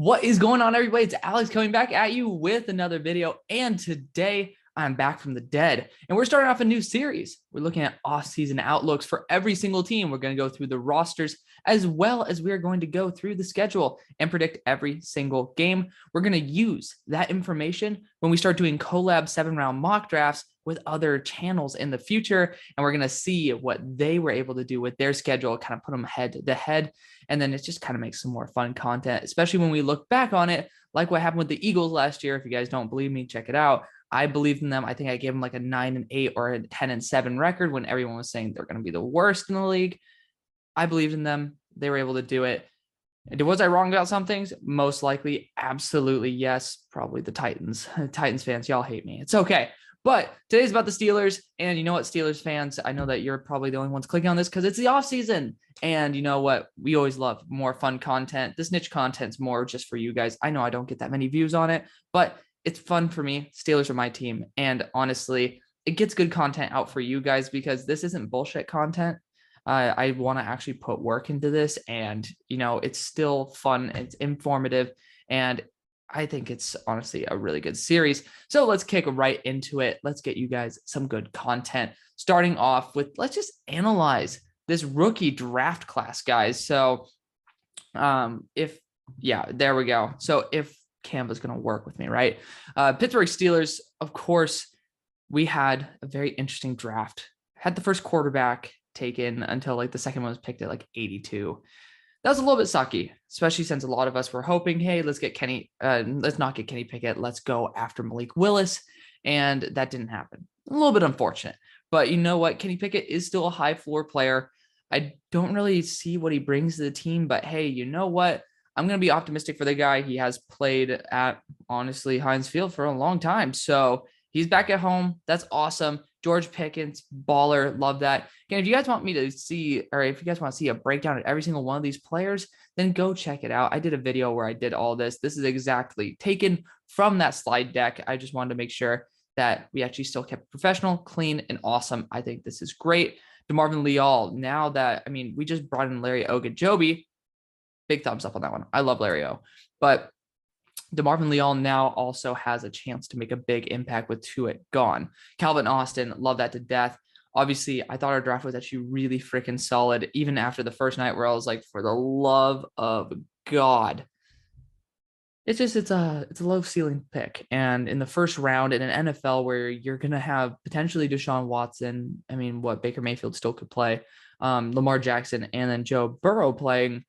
What is going on, everybody? It's Alex coming back at you with another video. And today I'm back from the dead. And we're starting off a new series. We're looking at off-season outlooks for every single team. We're going to go through the rosters as well as we are going to go through the schedule and predict every single game. We're going to use that information when we start doing collab 7-round mock drafts with other channels in the future. And we're going to see what they were able to do with their schedule, kind of put them head to head. And then it just kind of makes some more fun content, especially when we look back on it, like what happened with the Eagles last year. If you guys don't believe me, check it out. I believed in them. I think I gave them like a 9-8 or a 10-7 record when everyone was saying they're going to be the worst in the league. I believed in them. They were able to do it. Was I wrong about some things? Most likely, absolutely yes. Probably the Titans. Titans fans, y'all hate me. It's okay. But today's about the Steelers. And you know what, Steelers fans, I know that you're probably the only ones clicking on this because it's the offseason. And you know what? We always love more fun content. This niche content's more just for you guys. I know I don't get that many views on it, but it's fun for me. Steelers are my team. And honestly, it gets good content out for you guys because this isn't bullshit content. I want to actually put work into this, and you know, it's still fun. It's informative, and I think it's honestly a really good series. So let's kick right into it. Let's get you guys some good content. Starting off with, let's just analyze this rookie draft class, guys. So there we go. So if Canva's going to work with me, right? Pittsburgh Steelers, of course, we had a very interesting draft. Had the first quarterback taken until like the second one was picked at like 82. That was a little bit sucky, especially since a lot of us were hoping, hey, let's not get Kenny Pickett. Let's go after Malik Willis. And that didn't happen. A little bit unfortunate, but you know what? Kenny Pickett is still a high floor player. I don't really see what he brings to the team, but hey, you know what? I'm going to be optimistic for the guy. He has played at, honestly, Heinz Field for a long time. So he's back at home. That's awesome. George Pickens, baller. Love that. Again, if you guys want me to see, or if you guys want to see a breakdown of every single one of these players, then go check it out. I did a video where I did all this. This is exactly taken from that slide deck. I just wanted to make sure that we actually still kept professional, clean, and awesome. I think this is great. DeMarvin Leal, now that, we just brought in Larry Ogunjobi. Big thumbs up on that one. I love Larry O. But DeMarvin Leal now also has a chance to make a big impact with Tuitt gone. Calvin Austin, love that to death. Obviously, I thought our draft was actually really freaking solid, even after the first night where I was like, for the love of God. It's a low ceiling pick. And in the first round in an NFL where you're going to have potentially Deshaun Watson, Baker Mayfield still could play, Lamar Jackson, and then Joe Burrow playing,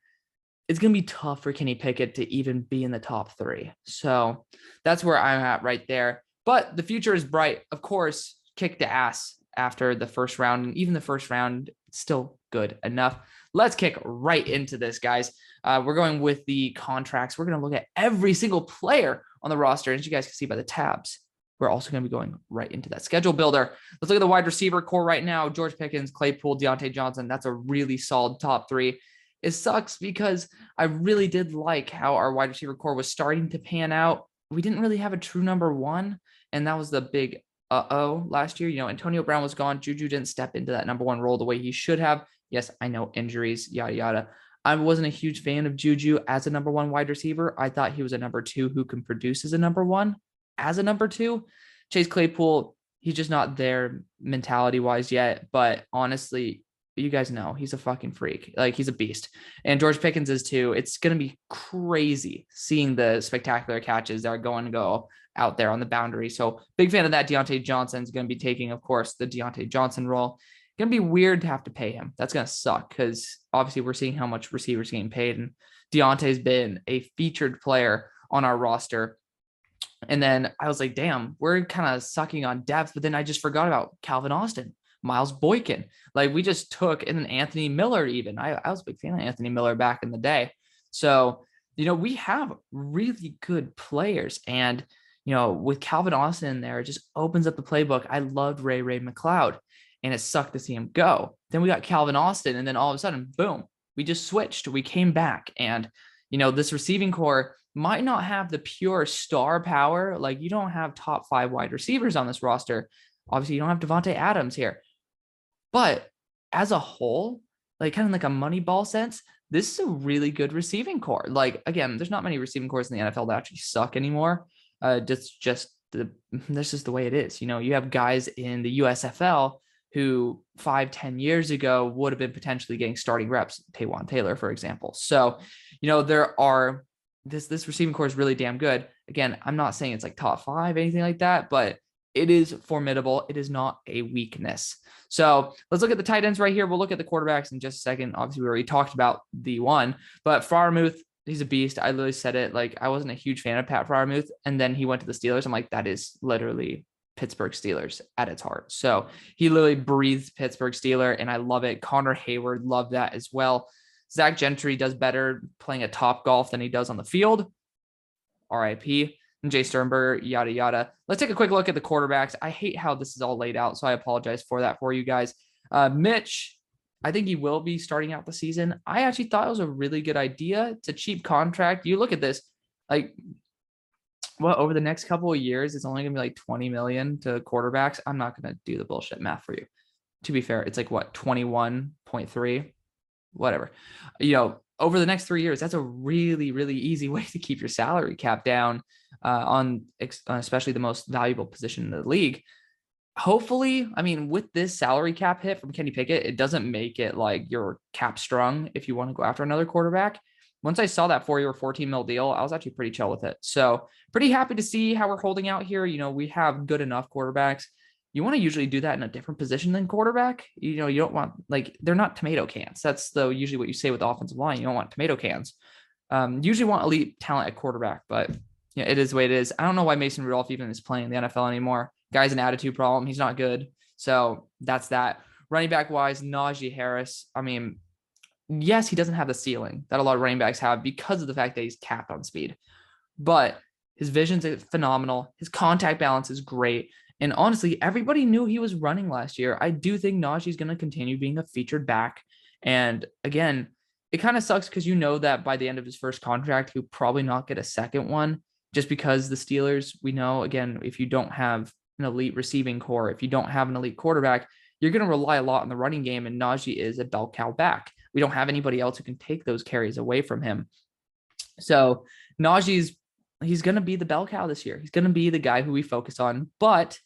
it's going to be tough for Kenny Pickett to even be in the top 3. So that's where I'm at right there. But the future is bright. Of course, kicked ass after the first round. And even the first round, still good enough. Let's kick right into this, guys. We're going with the contracts. We're going to look at every single player on the roster. As you guys can see by the tabs, we're also going to be going right into that schedule builder. Let's look at the wide receiver core right now. George Pickens, Claypool, Deontay Johnson. That's a really solid top 3. It sucks because I really did like how our wide receiver core was starting to pan out. We didn't really have a true number 1, and that was the big last year. You know, Antonio Brown was gone. Juju didn't step into that number 1 role the way he should have. Yes, I know, injuries, yada, yada. I wasn't a huge fan of Juju as a number 1 wide receiver. I thought he was a number 2 who can produce as a number 1, as a number 2. Chase Claypool, he's just not there mentality-wise yet, but honestly, you guys know he's a fucking freak. Like, he's a beast. And George Pickens is too. It's going to be crazy seeing the spectacular catches that are going to go out there on the boundary. So big fan of that. Deontay Johnson is going to be taking, of course, the Deontay Johnson role. Going to be weird to have to pay him. That's going to suck because obviously we're seeing how much receivers getting paid. And Deontay's been a featured player on our roster. And then I was like, damn, we're kind of sucking on depth. But then I just forgot about Calvin Austin, Miles Boykin. Like, we just took in Anthony Miller even. I was a big fan of Anthony Miller back in the day. So, you know, we have really good players. And, you know, with Calvin Austin in there, it just opens up the playbook. I loved Ray McLeod, and it sucked to see him go. Then we got Calvin Austin, and then all of a sudden, boom, we just switched. We came back. And, you know, this receiving core might not have the pure star power. Like, you don't have top 5 wide receivers on this roster. Obviously, you don't have Devontae Adams here. But as a whole, like kind of like a money ball sense, this is a really good receiving core. Like, again, there's not many receiving cores in the NFL that actually suck anymore. That's just the way it is. You have guys in the USFL who 5-10 years ago would have been potentially getting starting reps, Taywan Taylor, for example. So, there are this receiving core is really damn good. Again, I'm not saying it's like top 5, anything like that, but it is formidable. It is not a weakness. So let's look at the tight ends right here. We'll look at the quarterbacks in just a second. Obviously, we already talked about the one, but Freiermuth, he's a beast. I literally said it. Like, I wasn't a huge fan of Pat Freiermuth, and then he went to the Steelers. I'm like, that is literally Pittsburgh Steelers at its heart. So he literally breathes Pittsburgh Steeler, and I love it. Connor Hayward, love that as well. Zach Gentry does better playing at Top Golf than he does on the field. RIP. And Jay Sternberger, yada, yada. Let's take a quick look at the quarterbacks. I hate how this is all laid out, so I apologize for that for you guys. Mitch, I think he will be starting out the season. I actually thought it was a really good idea. It's a cheap contract. You look at this, like, over the next couple of years, it's only going to be like 20 million to quarterbacks. I'm not going to do the bullshit math for you. To be fair, it's like, what, 21.3? Whatever. Over the next 3 years, that's a really, really easy way to keep your salary cap down on especially the most valuable position in the league. Hopefully, I mean, with this salary cap hit from Kenny Pickett, it doesn't make it like you're cap strung if you want to go after another quarterback. Once I saw that 4-year, $14 million deal, I was actually pretty chill with it. So pretty happy to see how we're holding out here. We have good enough quarterbacks. You want to usually do that in a different position than quarterback. You don't want, like, they're not tomato cans. That's usually what you say with the offensive line. You don't want tomato cans. Usually want elite talent at quarterback, but it is the way it is. I don't know why Mason Rudolph even is playing in the NFL anymore. Guy's an attitude problem. He's not good. So that's that. Running back wise, Naji Harris. I mean, yes, he doesn't have the ceiling that a lot of running backs have because of the fact that he's capped on speed, but his vision's phenomenal. His contact balance is great. And honestly, everybody knew he was running last year. I do think Najee's going to continue being a featured back. And again, it kind of sucks because that by the end of his first contract, he'll probably not get a second one just because the Steelers, we know, again, if you don't have an elite receiving core, if you don't have an elite quarterback, you're going to rely a lot on the running game. And Najee is a bell cow back. We don't have anybody else who can take those carries away from him. So Najee's, he's going to be the bell cow this year. He's going to be the guy who we focus on, but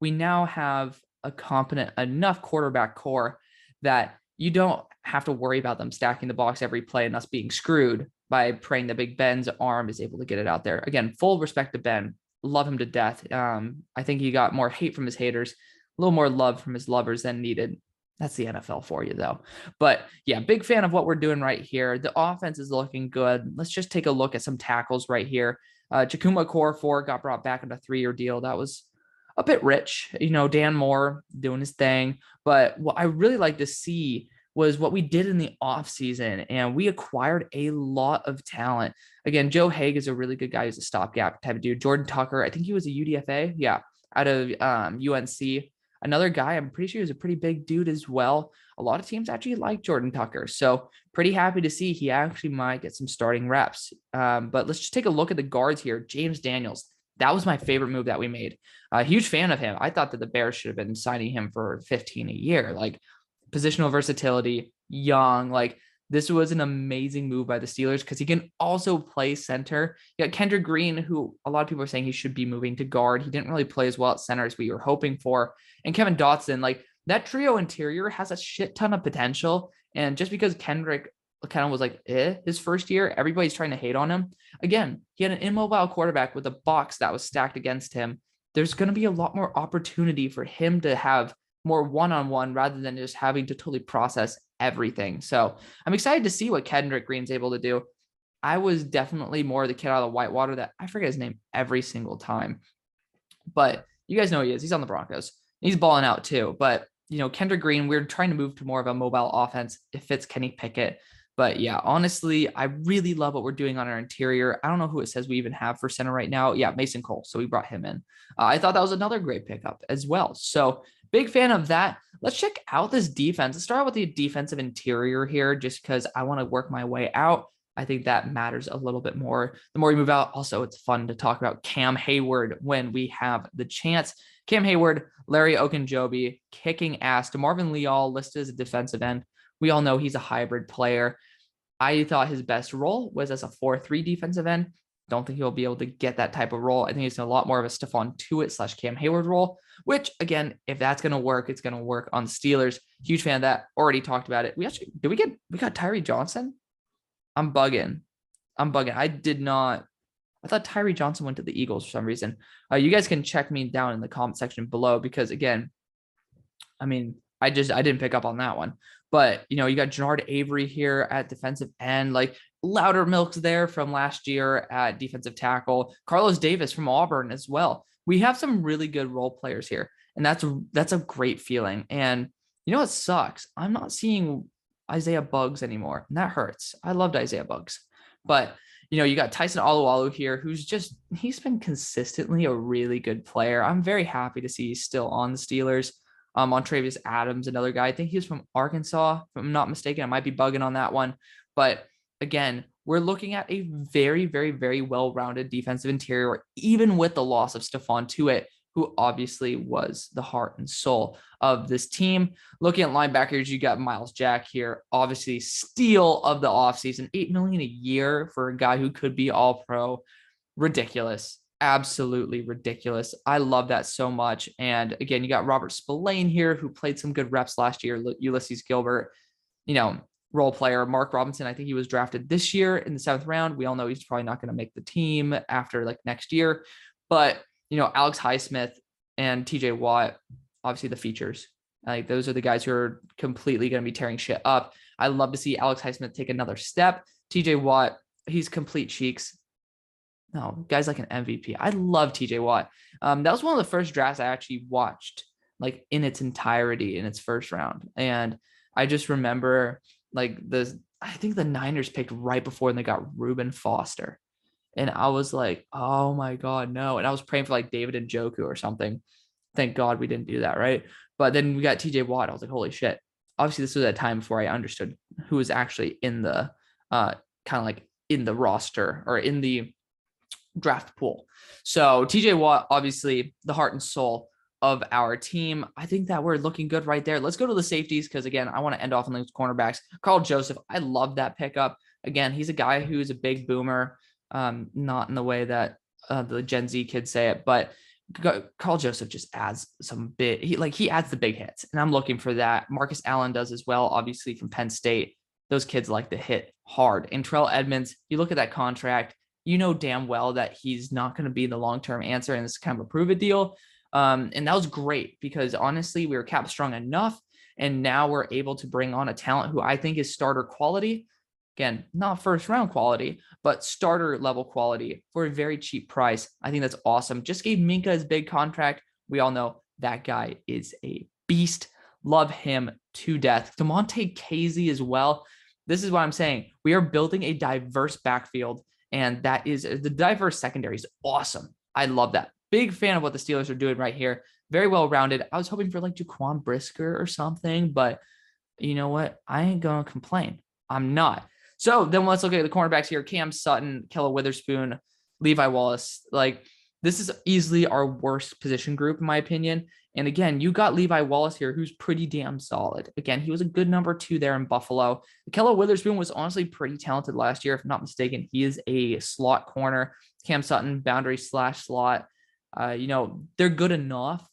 we now have a competent enough quarterback core that you don't have to worry about them stacking the box every play and us being screwed by praying that Big Ben's arm is able to get it out there. Again, full respect to Ben. Love him to death. I think he got more hate from his haters, a little more love from his lovers than needed. That's the NFL for you, though. But yeah, big fan of what we're doing right here. The offense is looking good. Let's just take a look at some tackles right here. Chakuma Okorafor got brought back on a 3-year deal. That was a bit rich, Dan Moore doing his thing. But what I really like to see was what we did in the offseason, and we acquired a lot of talent. Again, Joe Haig is a really good guy. He's a stopgap type of dude. Jordan Tucker, I think he was a UDFA. Yeah, out of UNC. Another guy, I'm pretty sure he was a pretty big dude as well. A lot of teams actually like Jordan Tucker. So pretty happy to see he actually might get some starting reps. But let's just take a look at the guards here. James Daniels. That was my favorite move that we made. A huge fan of him. I thought that the Bears should have been signing him for 15 a year. Like, positional versatility, young. Like, this was an amazing move by the Steelers because he can also play center. You got Kendra Green, who a lot of people are saying he should be moving to guard. He didn't really play as well at center as we were hoping for. And Kevin Dotson, like, that trio interior has a shit ton of potential. And just because Kendrick kind of was like, his first year, everybody's trying to hate on him. Again, he had an immobile quarterback with a box that was stacked against him. There's going to be a lot more opportunity for him to have more one-on-one rather than just having to totally process everything. So I'm excited to see what Kendrick Green's able to do. I was definitely more the kid out of the whitewater that I forget his name every single time, but you guys know he is. He's on the Broncos. He's balling out too. But Kendrick Green, we're trying to move to more of a mobile offense. It fits Kenny Pickett. But yeah, honestly, I really love what we're doing on our interior. I don't know who it says we even have for center right now. Yeah, Mason Cole. So we brought him in. I thought that was another great pickup as well. So big fan of that. Let's check out this defense. Let's start with the defensive interior here, just because I want to work my way out. I think that matters a little bit more the more we move out. Also, it's fun to talk about Cam Hayward when we have the chance. Cam Hayward, Larry Ogunjobi, kicking ass. DeMarvin Leal listed as a defensive end. We all know he's a hybrid player. I thought his best role was as a 4-3 defensive end. Don't think he'll be able to get that type of role. I think it's a lot more of a Stephon Tuitt / Cam Hayward role, which again, if that's going to work, it's going to work on the Steelers. Huge fan of that. Already talked about it. We got Tyree Johnson. I'm bugging. I thought Tyree Johnson went to the Eagles for some reason. You guys can check me down in the comment section below because again, I mean, I didn't pick up on that one. But, you got Jannard Avery here at defensive end, like Louder Milks there from last year at defensive tackle, Carlos Davis from Auburn as well. We have some really good role players here, and that's a great feeling. And it sucks. I'm not seeing Isaiah Buggs anymore, and that hurts. I loved Isaiah Buggs. But, you got Tyson Alualu here, he's been consistently a really good player. I'm very happy to see he's still on the Steelers. Montrevius Adams, another guy. I think he's from Arkansas, if I'm not mistaken. I might be bugging on that one. But again, we're looking at a very, very, very well-rounded defensive interior, even with the loss of Stephon Tuitt, who obviously was the heart and soul of this team. Looking at linebackers, you got Miles Jack here, obviously steal of the offseason, $8 million a year for a guy who could be all pro. Ridiculous. Absolutely ridiculous. I love that so much. And again, you got Robert Spillane here, who played some good reps last year. Ulysses Gilbert, role player. Mark Robinson, I think he was drafted this year in the 7th round. We all know he's probably not going to make the team after next year. But, Alex Highsmith and TJ Watt, obviously the features. Those are the guys who are completely going to be tearing shit up. I love to see Alex Highsmith take another step. TJ Watt, he's complete cheeks. No, guy's like an MVP. I love TJ Watt. That was one of the first drafts I actually watched in its entirety in its first round. And I just remember I think the Niners picked right before and they got Reuben Foster. And I was like, oh my God, no. And I was praying for David Njoku or something. Thank God we didn't do that, right? But then we got TJ Watt. I was like, holy shit. Obviously, this was a time before I understood who was actually in the in the roster or in the draft pool. So TJ Watt, obviously the heart and soul of our team. I think that we're looking good right there. Let's go to the safeties because again, I want to end off on those cornerbacks. Carl Joseph, I love that pickup. Again, he's a guy who's a big boomer, not in the way that the Gen Z kids say it, but Carl Joseph just adds some big. He adds the big hits, and I'm looking for that. Marcus Allen does as well, obviously from Penn State. Those kids like to hit hard. And Terrell Edmunds, you look at that contract. You know damn well that he's not going to be the long-term answer, and it's kind of a prove-it deal. And that was great because honestly, we were cap strong enough, and now we're able to bring on a talent who I think is starter quality. Again, not first-round quality, but starter level quality for a very cheap price. I think that's awesome. Just gave Minka his big contract. We all know that guy is a beast. Love him to death. DeMonte Casey as well. This is what I'm saying. We are building a diverse backfield. And that is the diverse secondary is awesome. I love that. Big fan of what the Steelers are doing right here. Very well-rounded. I was hoping for Jaquan Brisker or something, but you know what? I ain't going to complain. I'm not. So then let's look at the cornerbacks here. Cam Sutton, Kella Witherspoon, Levi Wallace. This is easily our worst position group, in my opinion. And again, you got Levi Wallace here, who's pretty damn solid. Again, he was a good number 2 there in Buffalo. Kella Witherspoon was honestly pretty talented last year, if I'm not mistaken. He is a slot corner. Cam Sutton, boundary / slot. They're good enough.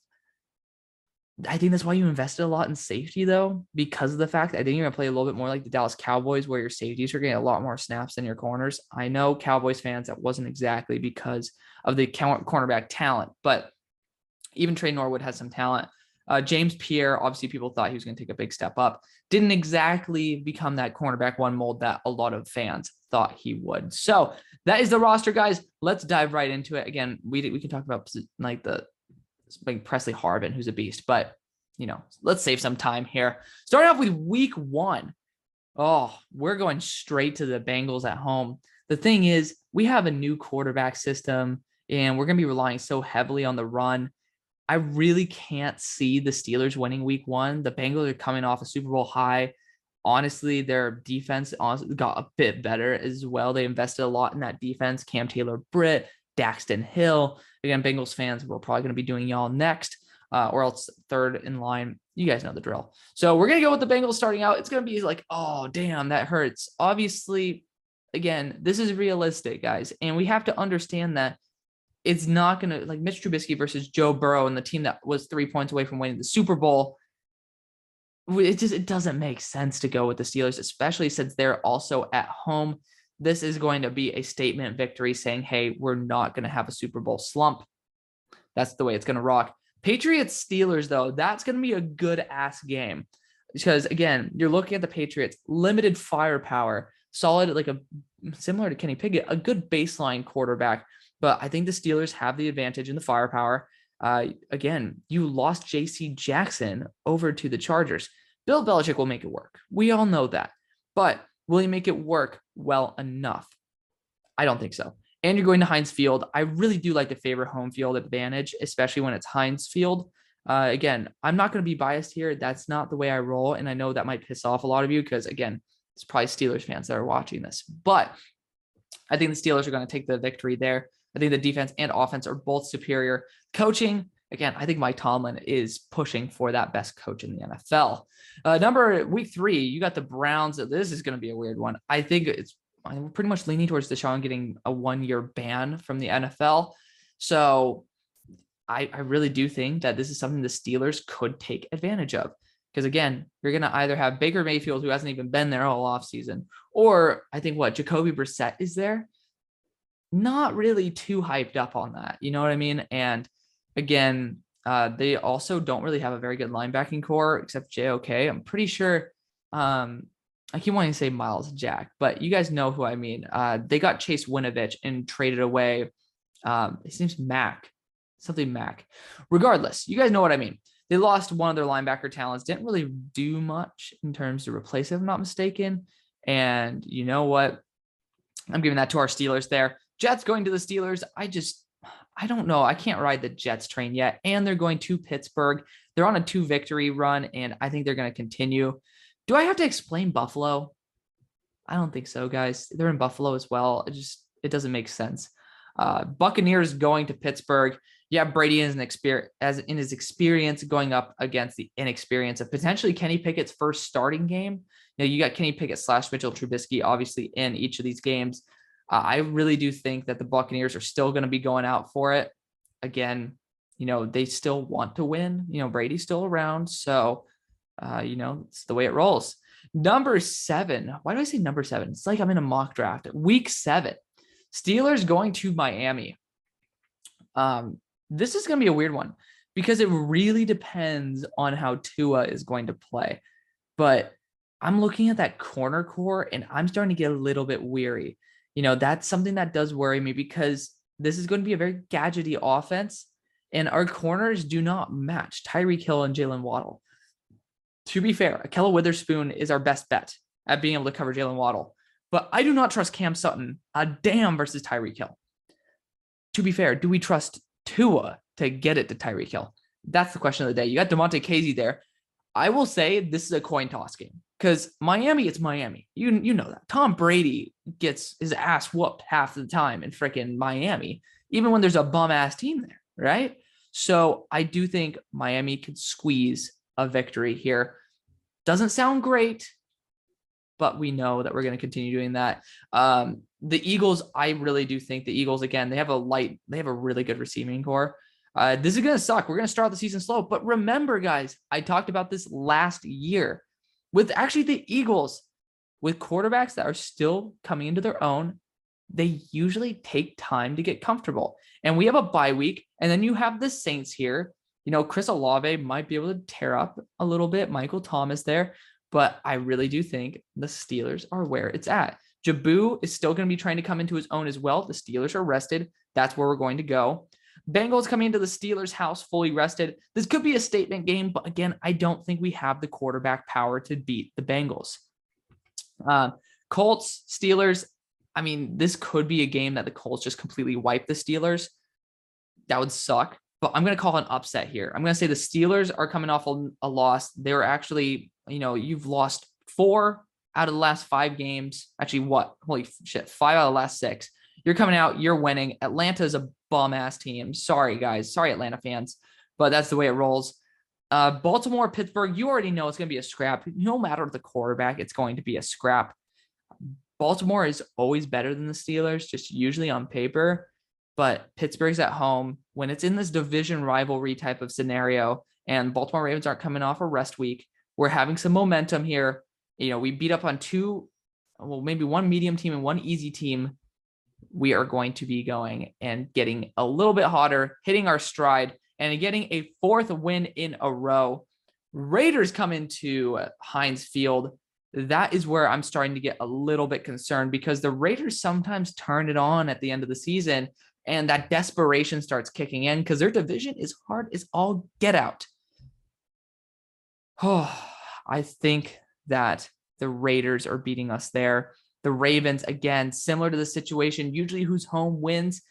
I think that's why you invested a lot in safety, though, because of the fact I think you're going to play a little bit more like the Dallas Cowboys, where your safeties are getting a lot more snaps than your corners. I know Cowboys fans, that wasn't exactly because of the cornerback talent, but even Trey Norwood has some talent. James Pierre, obviously people thought he was going to take a big step up. Didn't exactly become that cornerback 1 mold that a lot of fans thought he would. So that is the roster, guys. Let's dive right into it. Again, we can talk about Presley Harvin, who's a beast, but let's save some time here. Starting off with week 1. Oh, we're going straight to the Bengals at home. The thing is, we have a new quarterback system, and we're going to be relying so heavily on the run. I really can't see the Steelers winning week 1. The Bengals are coming off a Super Bowl high. Honestly, their defense got a bit better as well. They invested a lot in that defense. Cam Taylor-Britt, Daxton Hill. Again, Bengals fans, we're probably going to be doing y'all next. or else third in line. You guys know the drill. So we're going to go with the Bengals starting out. It's going to be like, oh, damn, that hurts. Obviously, again, this is realistic, guys. And we have to understand that it's not going to, like Mitch Trubisky versus Joe Burrow and the team that was 3 points away from winning the Super Bowl. It doesn't make sense to go with the Steelers, especially since they're also at home. This is going to be a statement victory saying, hey, we're not going to have a Super Bowl slump. That's the way it's going to rock. Patriots Steelers, though, that's going to be a good ass game because, again, you're looking at the Patriots, limited firepower, solid, like similar to Kenny Pickett, a good baseline quarterback. But I think the Steelers have the advantage in the firepower. Again, you lost J.C. Jackson over to the Chargers. Bill Belichick will make it work. We all know that. But will he make it work well enough? I don't think so. And you're going to Heinz Field. I really do like to favor home field advantage, especially when it's Heinz Field. Again, I'm not going to be biased here. That's not the way I roll. And I know that might piss off a lot of you because, again, it's probably Steelers fans that are watching this. But I think the Steelers are going to take the victory there. I think the defense and offense are both superior. Coaching, again, I think Mike Tomlin is pushing for that best coach in the NFL. Week 3, you got the Browns. This is going to be a weird one. I think I'm pretty much leaning towards Deshaun getting a 1-year ban from the NFL. So I really do think that this is something the Steelers could take advantage of. Because, again, you're going to either have Baker Mayfield, who hasn't even been there all offseason, or I think Jacoby Brissett is there. Not really too hyped up on that. You know what I mean? And, again, they also don't really have a very good linebacking core except JOK. I'm pretty sure I keep wanting to say Miles Jack, but you guys know who I mean. They got Chase Winovich and traded away. His name's Mac, something Mac. Regardless, you guys know what I mean. They lost one of their linebacker talents, didn't really do much in terms to replace it, if I'm not mistaken. And you know what? I'm giving that to our Steelers there. Jets going to the Steelers. I don't know. I can't ride the Jets train yet. And they're going to Pittsburgh. They're on a 2-victory run, and I think they're going to continue. Do I have to explain Buffalo? I don't think so, guys. They're in Buffalo as well. It doesn't make sense. Buccaneers going to Pittsburgh. Yeah, Brady is in his experience going up against the inexperience of potentially Kenny Pickett's first starting game. You got Kenny Pickett / Mitchell Trubisky, obviously, in each of these games. I really do think that the Buccaneers are still going to be going out for it. Again, they still want to win. Brady's still around. So, it's the way it rolls. Number 7. Why do I say number 7? It's like I'm in a mock draft. Week 7. Steelers going to Miami. This is going to be a weird one because it really depends on how Tua is going to play. But I'm looking at that corner core and I'm starting to get a little bit weary. That's something that does worry me because this is going to be a very gadgety offense and our corners do not match Tyreek Hill and Jalen Waddle. To be fair, Ahkello Witherspoon is our best bet at being able to cover Jalen Waddle, but I do not trust Cam Sutton a damn versus Tyreek Hill. To be fair, do we trust Tua to get it to Tyreek Hill? That's the question of the day. You got DeMonte Casey there. I will say this is a coin toss game because Miami, it's Miami. You know that. Tom Brady gets his ass whooped half the time in freaking Miami, even when there's a bum-ass team there, right? So I do think Miami could squeeze a victory here. Doesn't sound great, but we know that we're going to continue doing that. The Eagles, I really do think the Eagles, again, they have a really good receiving core. This is going to suck. We're going to start the season slow. But remember, guys, I talked about this last year with actually the Eagles, with quarterbacks that are still coming into their own. They usually take time to get comfortable. And we have a bye week. And then you have the Saints here. Chris Olave might be able to tear up a little bit. Michael Thomas there. But I really do think the Steelers are where it's at. Jabu is still going to be trying to come into his own as well. The Steelers are rested. That's where we're going to go. Bengals coming into the Steelers' house fully rested. This could be a statement game, but again, I don't think we have the quarterback power to beat the Bengals. Colts, Steelers. I mean, this could be a game that the Colts just completely wipe the Steelers. That would suck, but I'm going to call an upset here. I'm going to say the Steelers are coming off a loss. They're actually, you've lost 4 out of the last 5 games. Actually, what? Holy shit, 5 out of the last 6. You're coming out, you're winning. Atlanta is a bum-ass team. Sorry, guys. Sorry, Atlanta fans. but that's the way it rolls. Baltimore, Pittsburgh, you already know it's going to be a scrap. No matter the quarterback, it's going to be a scrap. Baltimore is always better than the Steelers, just usually on paper, but Pittsburgh's at home. When it's in this division rivalry type of scenario and Baltimore Ravens aren't coming off a rest week, we're having some momentum here. We beat up on maybe one medium team and one easy team. We are going to be going and getting a little bit hotter, hitting our stride, and getting a 4th win in a row. Raiders come into Heinz Field. That is where I'm starting to get a little bit concerned, because the Raiders sometimes turn it on at the end of the season, and that desperation starts kicking in because their division is hard as all get out. Oh, I think that the Raiders are beating us there. The Ravens, again, similar to the situation, usually whose home wins.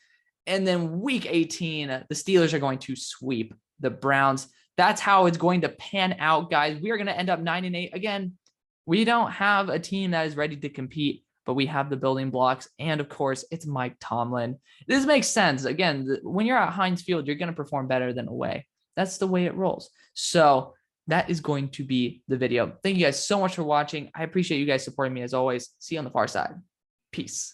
And then week 18, the Steelers are going to sweep the Browns. That's how it's going to pan out, guys. We are going to end up 9-8. Again, we don't have a team that is ready to compete, but we have the building blocks. And of course, it's Mike Tomlin. This makes sense. Again, when you're at Heinz Field, you're going to perform better than away. That's the way it rolls. So that is going to be the video. Thank you guys so much for watching. I appreciate you guys supporting me as always. See you on the far side. Peace.